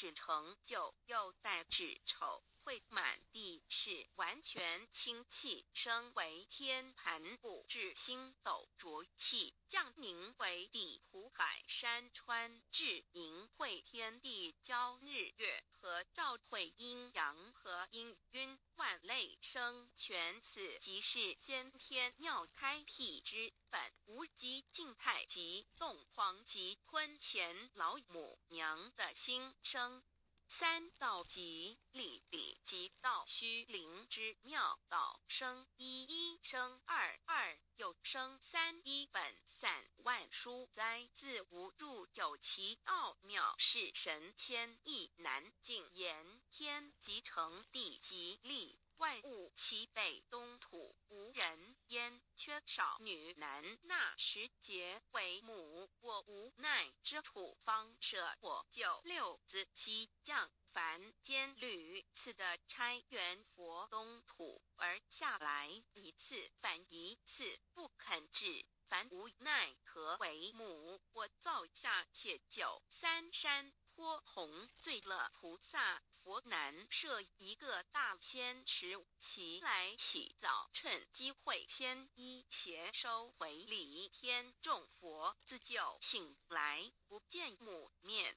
始成就，又在子丑会满地是完全清气，升为天盘部，至星斗浊气，降名为地湖海山川，至明会天地交日月和照会阴阳和阴晕万类生全，此即是先天妙开辟之本，无极静态及动黄及坤乾老母娘的心生。三道即理理即道虚灵之妙道生一，一生二，二又生三，一本散万殊哉，自无入有其奥妙，是神天意难尽言。天即成地即立，万物其北东土，无人焉，缺少女男，纳时节为母，我无奈之土方舍我就六子七将凡间屡次的差援佛东土而下来一次反一次，不肯治，凡无奈何为母，我造下且就三山颇弘最乐菩萨佛南设一个大仙池，其来洗澡，趁机会添衣邪收回礼，天众佛自救醒来，不见母面，